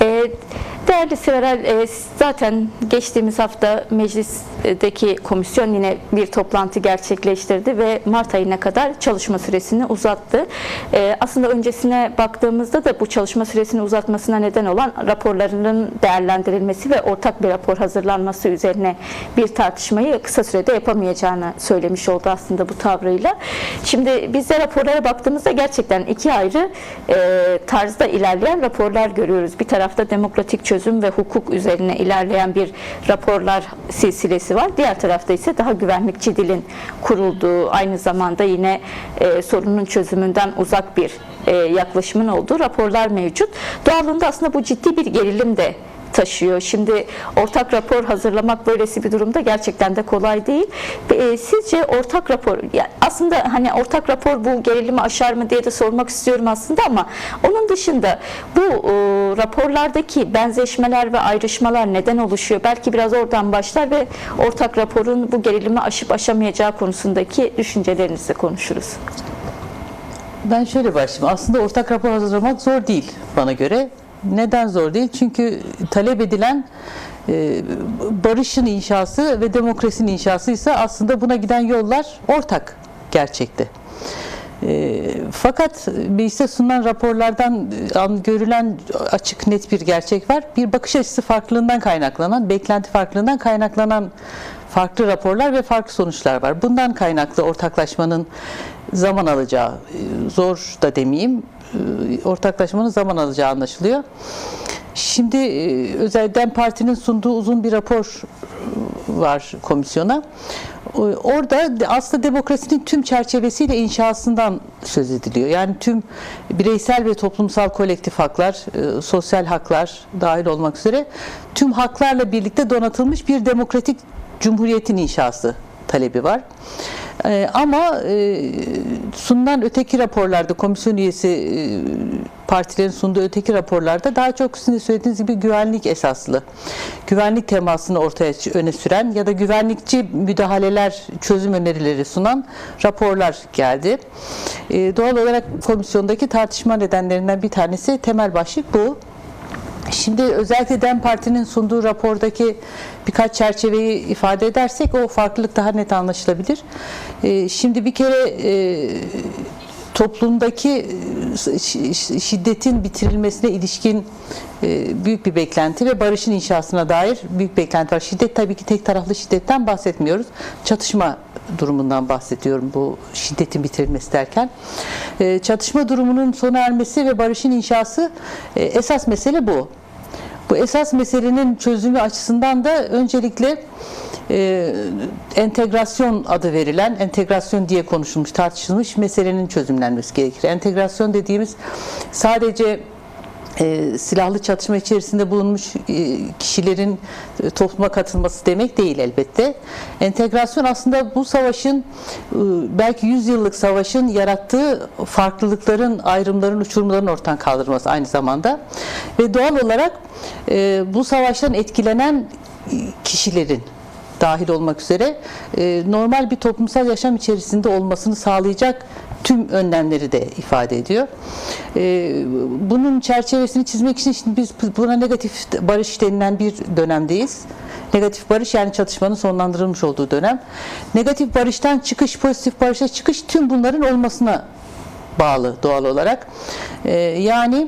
E, Değerli Severel, zaten geçtiğimiz hafta meclisteki komisyon yine bir toplantı gerçekleştirdi ve Mart ayına kadar çalışma süresini uzattı. Aslında öncesine baktığımızda da bu çalışma süresini uzatmasına neden olan raporlarının değerlendirilmesi ve ortak bir rapor hazırlanması üzerine bir tartışmayı kısa sürede yapamayacağını söylemiş oldu aslında bu tavrıyla. Şimdi biz de raporlara baktığımızda gerçekten iki ayrı tarzda ilerleyen raporlar görüyoruz. Bir tarafta demokratik çözüm ve hukuk üzerine ilerleyen bir raporlar silsilesi var. Diğer tarafta ise daha güvenlikçi dilin kurulduğu, aynı zamanda yine sorunun çözümünden uzak bir yaklaşımın olduğu raporlar mevcut. Doğalında aslında bu ciddi bir gerilim de taşıyor. Şimdi ortak rapor hazırlamak böylesi bir durumda gerçekten de kolay değil. Sizce ortak rapor, yani aslında hani ortak rapor bu gerilimi aşar mı diye de sormak istiyorum aslında, ama onun dışında bu raporlardaki benzeşmeler ve ayrışmalar neden oluşuyor? Belki biraz oradan başlar ve ortak raporun bu gerilimi aşıp aşamayacağı konusundaki düşüncelerinizi konuşuruz. Ben şöyle başlayayım. Aslında ortak rapor hazırlamak zor değil bana göre. Neden zor değil? Çünkü talep edilen barışın inşası ve demokrasinin inşası ise aslında buna giden yollar ortak gerçekte. Fakat meclise sunulan raporlardan görülen açık net bir gerçek var. Bir bakış açısı farklılığından kaynaklanan, beklenti farklılığından kaynaklanan farklı raporlar ve farklı sonuçlar var. Bundan kaynaklı ortaklaşmanın zaman alacağı, zor da demeyeyim, ortaklaşmanın zaman alacağı anlaşılıyor. Şimdi özellikle DEM Parti'nin sunduğu uzun bir rapor var komisyona. Orada aslında demokrasinin tüm çerçevesiyle inşasından söz ediliyor. Yani tüm bireysel ve toplumsal kolektif haklar, sosyal haklar dahil olmak üzere tüm haklarla birlikte donatılmış bir demokratik cumhuriyetin inşası talebi var. Ama sunulan öteki raporlarda, komisyon üyesi partilerin sunduğu öteki raporlarda daha çok sizin de söylediğiniz gibi güvenlik esaslı, güvenlik temasını ortaya öne süren ya da güvenlikçi müdahaleler, çözüm önerileri sunan raporlar geldi. Doğal olarak komisyondaki tartışma nedenlerinden bir tanesi, temel başlık bu. Şimdi özellikle DEM Parti'nin sunduğu rapordaki birkaç çerçeveyi ifade edersek o farklılık daha net anlaşılabilir. Şimdi bir kere toplumdaki şiddetin bitirilmesine ilişkin büyük bir beklenti ve barışın inşasına dair büyük beklenti var. Şiddet, tabii ki tek taraflı şiddetten bahsetmiyoruz. Çatışma durumundan bahsediyorum bu şiddetin bitirilmesi derken. Çatışma durumunun sona ermesi ve barışın inşası esas mesele bu. Bu esas meselenin çözümü açısından da öncelikle entegrasyon adı verilen, entegrasyon diye konuşulmuş, tartışılmış meselenin çözümlenmesi gerekir. Entegrasyon dediğimiz sadece silahlı çatışma içerisinde bulunmuş kişilerin topluma katılması demek değil elbette. Entegrasyon aslında bu savaşın, belki 100 yıllık savaşın yarattığı farklılıkların, ayrımların, uçurumların ortadan kaldırılması aynı zamanda. Ve doğal olarak bu savaştan etkilenen kişilerin dahil olmak üzere normal bir toplumsal yaşam içerisinde olmasını sağlayacak tüm önlemleri de ifade ediyor. Bunun çerçevesini çizmek için şimdi biz buna negatif barış denilen bir dönemdeyiz. Negatif barış, yani çatışmanın sonlandırılmış olduğu dönem. Negatif barıştan çıkış, pozitif barışa çıkış tüm bunların olmasına bağlı doğal olarak. Yani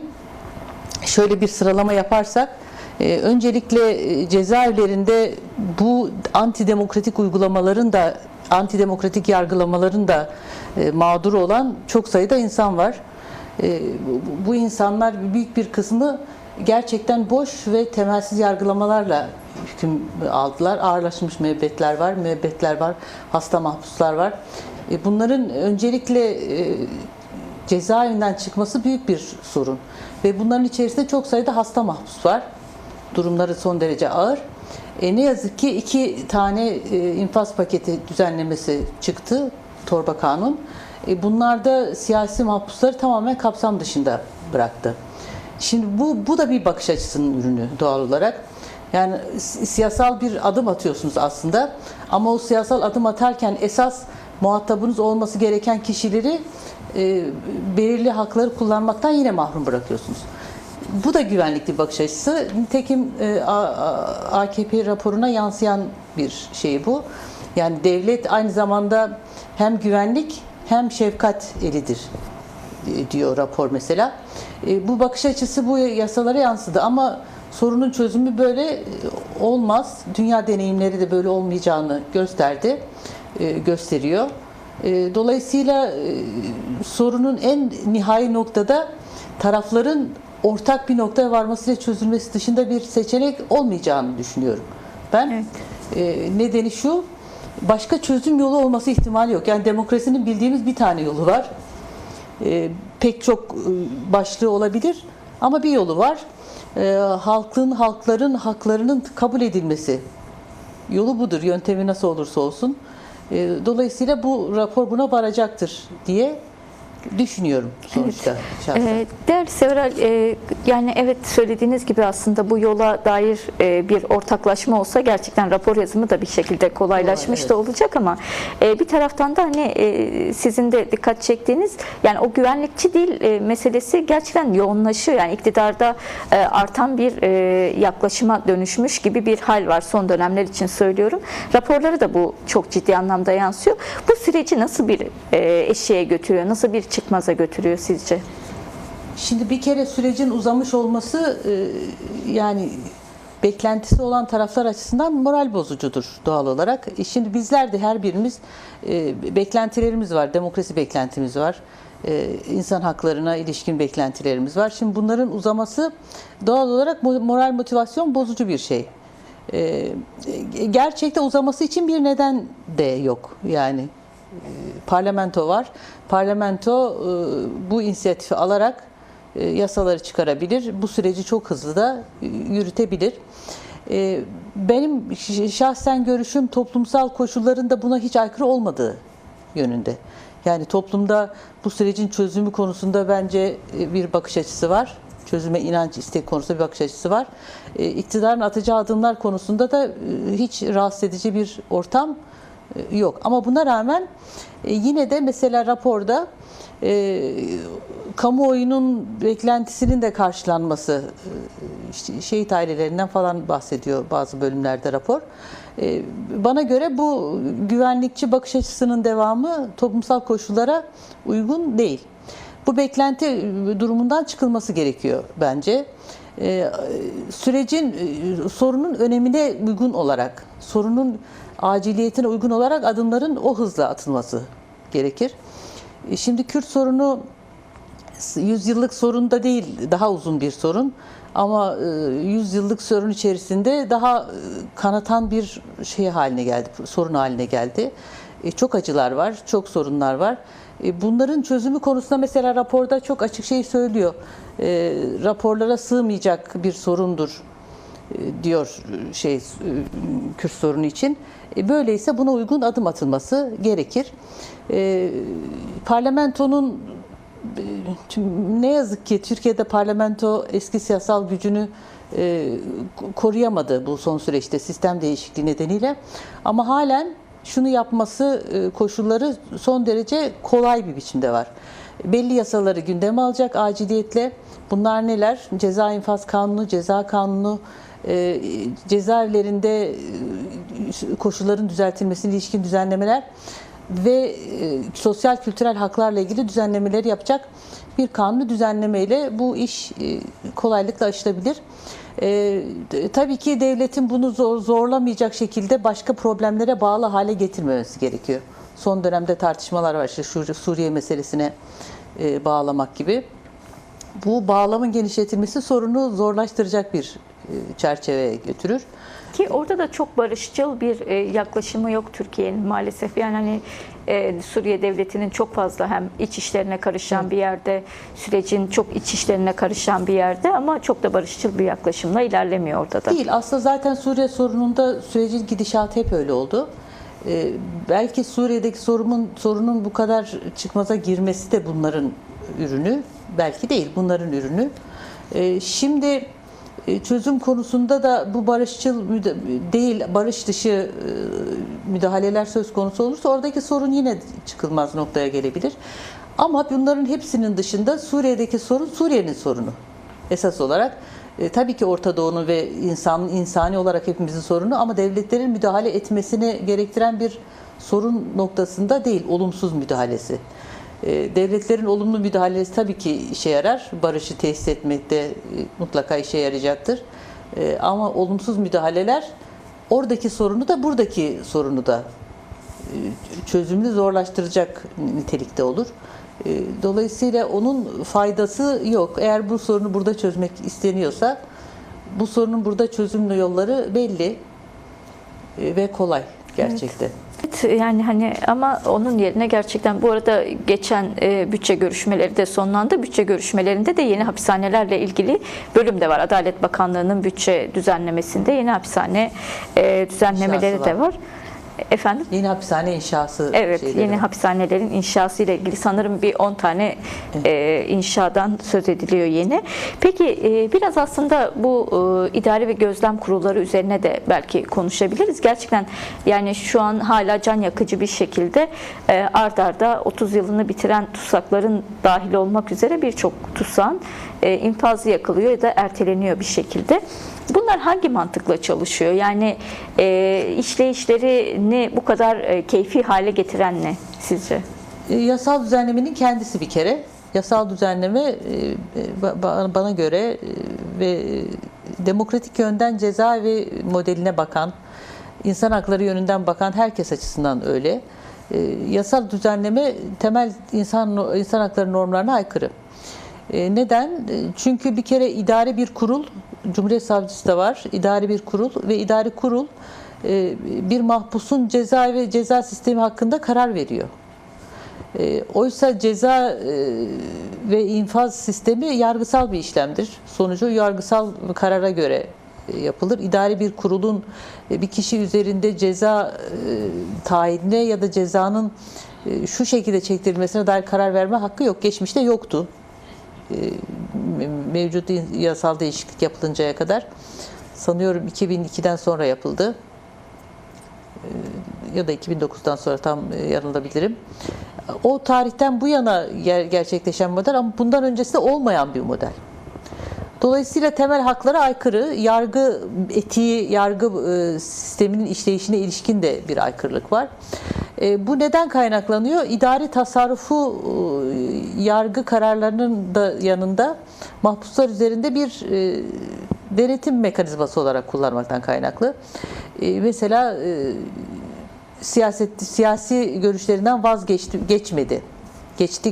şöyle bir sıralama yaparsak, öncelikle cezaevlerinde bu antidemokratik uygulamaların da, antidemokratik yargılamaların da mağduru olan çok sayıda insan var. Bu insanlar büyük bir kısmı gerçekten boş ve temelsiz yargılamalarla hüküm aldılar. Ağırlaşmış müebbetler var, hasta mahpuslar var. Bunların öncelikle cezaevinden çıkması büyük bir sorun. Ve bunların içerisinde çok sayıda hasta mahpus var. Durumları son derece ağır. Ne yazık ki 2 tane infaz paketi düzenlemesi çıktı, torba kanun. Bunlar da siyasi mahpusları tamamen kapsam dışında bıraktı. Şimdi bu da bir bakış açısının ürünü doğal olarak. Yani siyasal bir adım atıyorsunuz aslında, ama o siyasal adım atarken esas muhatabınız olması gereken kişileri belirli hakları kullanmaktan yine mahrum bırakıyorsunuz. Bu da güvenlikli bakış açısı. Nitekim AKP raporuna yansıyan bir şey bu. Yani devlet aynı zamanda hem güvenlik hem şefkat elidir diyor rapor mesela. Bu bakış açısı bu yasalara yansıdı ama sorunun çözümü böyle olmaz. Dünya deneyimleri de böyle olmayacağını gösteriyor. Dolayısıyla sorunun en nihai noktada tarafların ortak bir noktaya varmasıyla çözülmesi dışında bir seçenek olmayacağını düşünüyorum. Ben nedeni şu, başka çözüm yolu olması ihtimali yok. Yani demokrasinin bildiğimiz bir tane yolu var. Pek çok başlığı olabilir ama bir yolu var. Halkların haklarının kabul edilmesi. Yolu budur. Yöntemi nasıl olursa olsun. Dolayısıyla bu rapor buna varacaktır diye düşünüyorum sonuçta. Evet. Değerli Several, yani evet söylediğiniz gibi aslında bu yola dair bir ortaklaşma olsa gerçekten rapor yazımı da bir şekilde kolaylaşmış da olacak ama bir taraftan da hani sizin de dikkat çektiğiniz yani o güvenlikçi dil meselesi gerçekten yoğunlaşıyor. Yani iktidarda artan bir yaklaşıma dönüşmüş gibi bir hal var son dönemler için söylüyorum. Raporları da bu çok ciddi anlamda yansıyor. Bu süreci nasıl bir eşiğe götürüyor? Nasıl bir çıkmaza götürüyor sizce? Şimdi bir kere sürecin uzamış olması yani beklentisi olan taraflar açısından moral bozucudur doğal olarak. Şimdi bizler de her birimiz beklentilerimiz var, demokrasi beklentimiz var, insan haklarına ilişkin beklentilerimiz var. Şimdi bunların uzaması doğal olarak moral motivasyon bozucu bir şey. Gerçekte uzaması için bir neden de yok. Yani parlamento var. Parlamento bu inisiyatifi alarak yasaları çıkarabilir. Bu süreci çok hızlı da yürütebilir. Benim şahsen görüşüm toplumsal koşulların da buna hiç aykırı olmadığı yönünde. Yani toplumda bu sürecin çözümü konusunda bence bir bakış açısı var. Çözüme inanç, istek konusunda bir bakış açısı var. İktidarın atacağı adımlar konusunda da hiç rahatsız edici bir ortam yok. Ama buna rağmen yine de mesela raporda kamuoyunun beklentisinin de karşılanması, işte şehit ailelerinden falan bahsediyor bazı bölümlerde rapor. Bana göre bu güvenlikçi bakış açısının devamı toplumsal koşullara uygun değil. Bu beklenti durumundan çıkılması gerekiyor bence. Sürecin, sorunun önemine uygun olarak, sorunun aciliyetine uygun olarak adımların o hızla atılması gerekir. Şimdi Kürt sorunu 100 yıllık sorun da değil, daha uzun bir sorun. Ama 100 yıllık sorun içerisinde daha kanatan bir haline geldi, sorun haline geldi. Çok acılar var, çok sorunlar var. Bunların çözümü konusunda mesela raporda çok açık şey söylüyor. Raporlara sığmayacak bir sorundur diyor Kürt sorunu için. Böyleyse buna uygun adım atılması gerekir. Parlamentonun ne yazık ki Türkiye'de parlamento eski siyasal gücünü koruyamadı bu son süreçte sistem değişikliği nedeniyle. Ama halen şunu yapması koşulları son derece kolay bir biçimde var. Belli yasaları gündeme alacak aciliyetle. Bunlar neler? Ceza infaz kanunu, ceza kanunu, cezaevlerinde koşulların düzeltilmesine ilişkin düzenlemeler ve sosyal kültürel haklarla ilgili düzenlemeleri yapacak bir kanunu düzenlemeyle bu iş kolaylıkla aşılabilir. Tabii ki devletin bunu zorlamayacak şekilde başka problemlere bağlı hale getirmemesi gerekiyor. Son dönemde tartışmalar var işte Suriye meselesine bağlamak gibi. Bu bağlamın genişletilmesi sorunu zorlaştıracak bir çerçeveye götürür. Ki orada da çok barışçıl bir yaklaşımı yok Türkiye'nin maalesef. Yani hani Suriye devletinin çok fazla hem iç işlerine karışan bir yerde, sürecin çok iç işlerine karışan bir yerde ama çok da barışçıl bir yaklaşımla ilerlemiyor orada da. Değil. Aslında zaten Suriye sorununda sürecin gidişatı hep öyle oldu. Belki Suriye'deki sorunun bu kadar çıkmaza girmesi de bunların ürünü. Belki değil, bunların ürünü. Şimdi çözüm konusunda da bu barışçıl değil, barış dışı müdahaleler söz konusu olursa oradaki sorun yine çıkılmaz noktaya gelebilir. Ama bunların hepsinin dışında Suriye'deki sorun Suriye'nin sorunu. esas olarak. Tabii ki Orta Doğu'nun ve insani olarak hepimizin sorunu, ama devletlerin müdahale etmesini gerektiren bir sorun noktasında değil, olumsuz müdahalesi. Devletlerin olumlu müdahalesi tabii ki işe yarar, barışı tesis etmekte mutlaka işe yarayacaktır. Ama olumsuz müdahaleler oradaki sorunu da buradaki sorunu da çözümünü zorlaştıracak nitelikte olur. Dolayısıyla onun faydası yok. Eğer bu sorunu burada çözmek isteniyorsa, bu sorunun burada çözüm yolları belli ve kolay gerçekten. Evet, yani hani ama onun yerine gerçekten bu arada geçen bütçe görüşmeleri de sonlandı. Bütçe görüşmelerinde de yeni hapishanelerle ilgili bölüm de var. Adalet Bakanlığı'nın bütçe düzenlemesinde yeni hapishane düzenlemeleri de var. Efendim? Yeni hapishane inşası. Evet, yeni hapishanelerin inşası ile ilgili sanırım bir 10 tane inşadan söz ediliyor yeni. Peki biraz aslında bu idare ve gözlem kurulları üzerine de belki konuşabiliriz. Gerçekten yani şu an hala can yakıcı bir şekilde art arda 30 yılını bitiren tutsakların dahil olmak üzere birçok tutsağın infazı yakılıyor ya da erteleniyor bir şekilde. Bunlar hangi mantıkla çalışıyor? Yani işleyişlerini bu kadar keyfi hale getiren ne sizce? Yasal düzenlemenin kendisi bir kere. Yasal düzenleme bana göre ve demokratik yönden cezaevi modeline bakan, insan hakları yönünden bakan herkes açısından öyle. Yasal düzenleme temel insan hakları normlarına aykırı. Neden? Çünkü bir kere idari bir kurul, Cumhuriyet Savcısı da var, idari bir kurul ve idari kurul bir mahpusun ceza sistemi hakkında karar veriyor. Oysa ceza ve infaz sistemi yargısal bir işlemdir. Sonucu yargısal karara göre yapılır. İdari bir kurulun bir kişi üzerinde ceza tayinine ya da cezanın şu şekilde çektirilmesine dair karar verme hakkı yok. Geçmişte yoktu. Mevcut yasal değişiklik yapılıncaya kadar, sanıyorum 2002'den sonra yapıldı ya da 2009'dan sonra, tam yanılabilirim. O tarihten bu yana gerçekleşen model, ama bundan öncesi de olmayan bir model. Dolayısıyla temel haklara aykırı, yargı etiği, yargı sisteminin işleyişine ilişkin de bir aykırılık var. Bu neden kaynaklanıyor? İdari tasarrufu yargı kararlarının da yanında mahpuslar üzerinde bir denetim mekanizması olarak kullanmaktan kaynaklı. Mesela siyasi görüşlerinden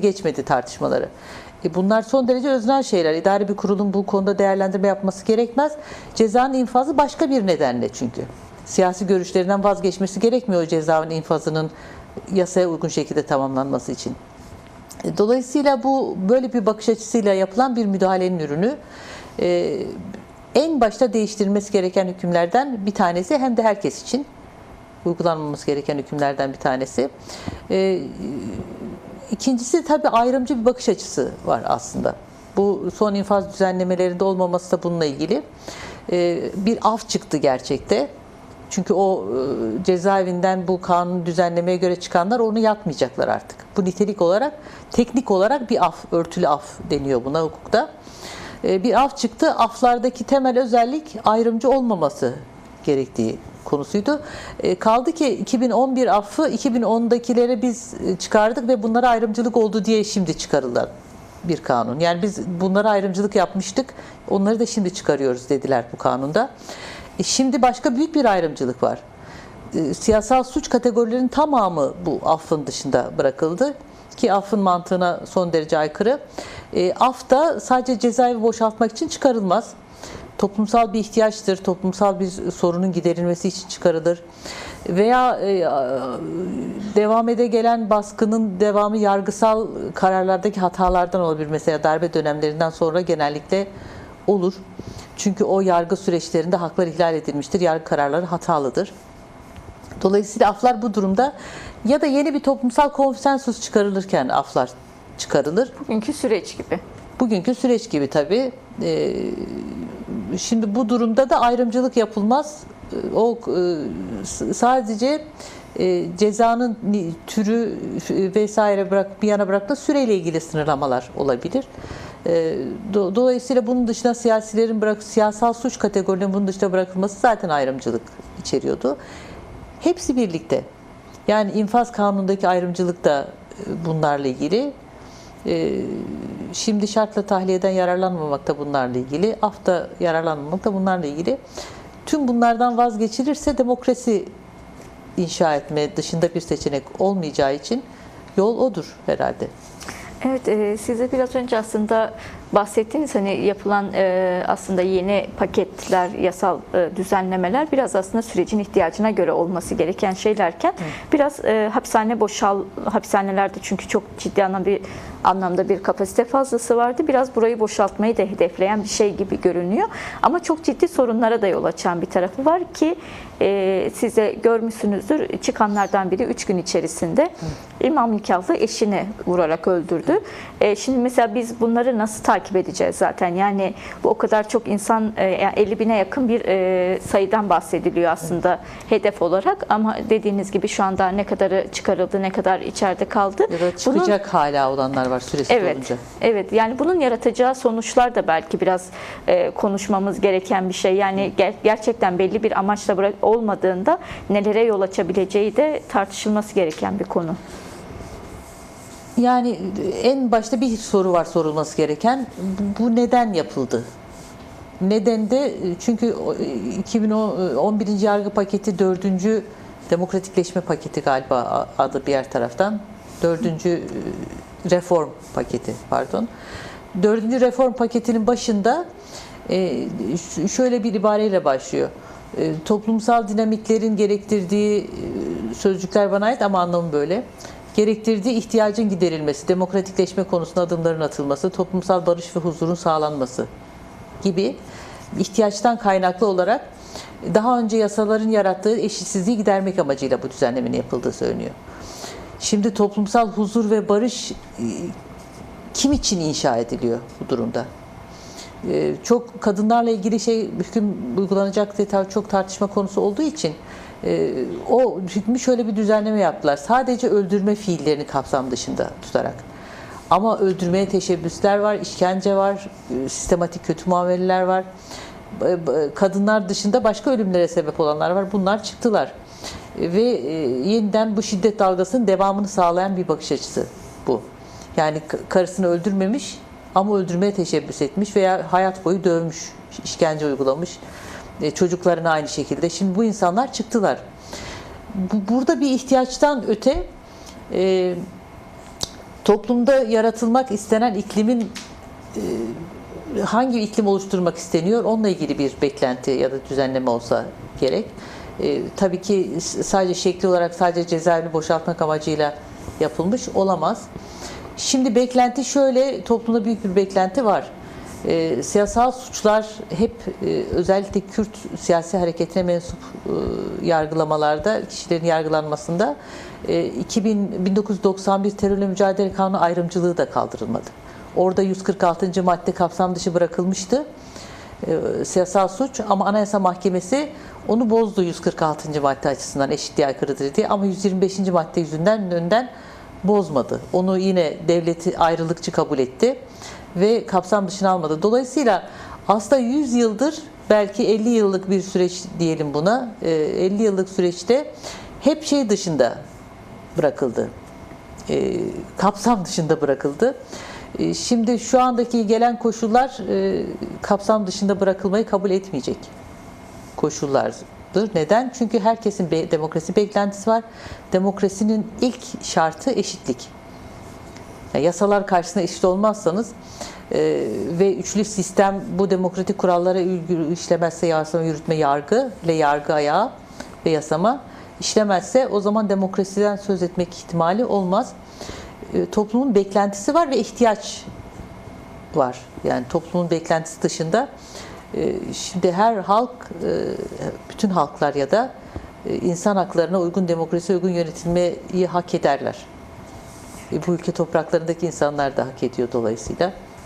geçmedi tartışmaları. Bunlar son derece öznel şeyler. İdari bir kurulun bu konuda değerlendirme yapması gerekmez. Cezanın infazı başka bir nedenle çünkü. Siyasi görüşlerinden vazgeçmesi gerekmiyor o cezanın infazının yasaya uygun şekilde tamamlanması için. Dolayısıyla bu böyle bir bakış açısıyla yapılan bir müdahalenin ürünü. En başta değiştirilmesi gereken hükümlerden bir tanesi, hem de herkes için uygulanmaması gereken hükümlerden bir tanesi. İkincisi tabii ayrımcı bir bakış açısı var aslında. Bu son infaz düzenlemelerinde olmaması da bununla ilgili. Bir af çıktı gerçekte. Çünkü o cezaevinden bu kanun düzenlemeye göre çıkanlar onu yapmayacaklar artık. Bu nitelik olarak, teknik olarak bir af, örtülü af deniyor buna hukukta. Bir af çıktı. Aflardaki temel özellik ayrımcı olmaması gerektiği konusuydu. Kaldı ki 2011 affı 2010'dakilere biz çıkardık ve bunlara ayrımcılık oldu diye şimdi çıkarılan bir kanun. Yani biz bunlara ayrımcılık yapmıştık, onları da şimdi çıkarıyoruz dediler bu kanunda. Şimdi başka büyük bir ayrımcılık var. Siyasal suç kategorilerinin tamamı bu affın dışında bırakıldı ki affın mantığına son derece aykırı. Af da sadece cezaevi boşaltmak için çıkarılmaz. Toplumsal bir ihtiyaçtır, toplumsal bir sorunun giderilmesi için çıkarılır. Veya devam ede gelen baskının devamı yargısal kararlardaki hatalardan olabilir. Mesela darbe dönemlerinden sonra genellikle olur. Çünkü o yargı süreçlerinde haklar ihlal edilmiştir, yargı kararları hatalıdır. Dolayısıyla aflar bu durumda ya da yeni bir toplumsal konsensus çıkarılırken aflar çıkarılır. Bugünkü süreç gibi. Bugünkü süreç gibi tabii. Şimdi bu durumda da ayrımcılık yapılmaz. O sadece cezanın türü vesaire bir yana bırakıp süreyle ilgili sınırlamalar olabilir. Dolayısıyla bunun dışında siyasilerin siyasal suç kategorilerinin bunun dışında bırakılması zaten ayrımcılık içeriyordu. Hepsi birlikte. Yani infaz kanunundaki ayrımcılık da bunlarla ilgili. Şimdi şartla tahliyeden yararlanmamak da bunlarla ilgili. Afta yararlanmamak da bunlarla ilgili. Tüm bunlardan vazgeçilirse demokrasi inşa etme dışında bir seçenek olmayacağı için yol odur herhalde. Evet, size biraz önce aslında bahsettiğiniz hani yapılan aslında yeni paketler, yasal düzenlemeler biraz aslında sürecin ihtiyacına göre olması gereken şeylerken biraz hapishanelerde çünkü çok ciddi anlamda bir kapasite fazlası vardı. Biraz burayı boşaltmayı da hedefleyen bir şey gibi görünüyor. Ama çok ciddi sorunlara da yol açan bir tarafı var ki size görmüşsünüzdür. Çıkanlardan biri 3 gün içerisinde imam nikahlı eşini vurarak öldürdü. Şimdi mesela biz bunları nasıl takip edeceğiz zaten? Yani bu o kadar çok insan, yani 50 bine yakın bir sayıdan bahsediliyor aslında hedef olarak. Ama dediğiniz gibi şu anda ne kadarı çıkarıldı, ne kadar içeride kaldı. Ya da çıkacak hala olanlar var süresi dolunca. Evet, yani bunun yaratacağı sonuçlar da belki biraz konuşmamız gereken bir şey. Yani gerçekten belli bir amaçla olmadığında nelere yol açabileceği de tartışılması gereken bir konu. Yani en başta bir soru var sorulması gereken. Bu neden yapıldı? Neden de çünkü 2011. yargı paketi 4. demokratikleşme paketi galiba adı bir taraftan. 4. reform paketi pardon. 4. reform paketinin başında şöyle bir ibareyle başlıyor. Toplumsal dinamiklerin gerektirdiği sözcükler bana ait ama anlamı böyle. Gerektirdiği ihtiyacın giderilmesi, demokratikleşme konusunda adımların atılması, toplumsal barış ve huzurun sağlanması gibi ihtiyaçtan kaynaklı olarak daha önce yasaların yarattığı eşitsizliği gidermek amacıyla bu düzenlemenin yapıldığı söyleniyor. Şimdi toplumsal huzur ve barış kim için inşa ediliyor bu durumda? Çok kadınlarla ilgili hüküm uygulanacak diye çok tartışma konusu olduğu için o hükmü şöyle bir düzenleme yaptılar. Sadece öldürme fiillerini kapsam dışında tutarak. Ama öldürmeye teşebbüsler var, işkence var, sistematik kötü muameleler var. Kadınlar dışında başka ölümlere sebep olanlar var. Bunlar çıktılar. Ve yeniden bu şiddet dalgasının devamını sağlayan bir bakış açısı bu. Yani karısını öldürmemiş ama öldürmeye teşebbüs etmiş veya hayat boyu dövmüş, işkence uygulamış. Çocuklarına aynı şekilde. Şimdi bu insanlar çıktılar. Burada bir ihtiyaçtan öte toplumda yaratılmak istenen iklimin hangi iklim oluşturmak isteniyor onunla ilgili bir beklenti ya da düzenleme olsa gerek. Tabii ki sadece şekli olarak sadece cezaevini boşaltmak amacıyla yapılmış olamaz. Şimdi beklenti şöyle, toplumda büyük bir beklenti var. Siyasal suçlar hep özellikle Kürt siyasi hareketine mensup yargılamalarda, kişilerin yargılanmasında 1991 terörle mücadele kanunu ayrımcılığı da kaldırılmadı. Orada 146. madde kapsam dışı bırakılmıştı. Siyasal suç ama Anayasa Mahkemesi onu bozdu 146. madde açısından eşitliğe aykırıdır diye ama 125. madde yüzünden önden bozmadı. Onu yine devleti ayrılıkçı kabul etti ve kapsam dışına almadı. Dolayısıyla aslında 100 yıldır belki 50 yıllık bir süreç diyelim buna. 50 yıllık süreçte hep dışında bırakıldı. Kapsam dışında bırakıldı. Şimdi şu andaki gelen koşullar kapsam dışında bırakılmayı kabul etmeyecek koşullardır. Neden? Çünkü herkesin demokrasi beklentisi var. Demokrasinin ilk şartı eşitlik. Yani yasalar karşısında eşit olmazsanız ve üçlü sistem bu demokratik kurallara işlemezse yasama, yürütme, yargı ile yargı ayağı ve yasama işlemezse o zaman demokrasiden söz etmek ihtimali olmaz. Toplumun beklentisi var ve ihtiyaç var. Yani toplumun beklentisi dışında şimdi her halk, bütün halklar ya da insan haklarına uygun, demokrasiye uygun yönetilmeyi hak ederler. Bu ülke topraklarındaki insanlar da hak ediyor dolayısıyla.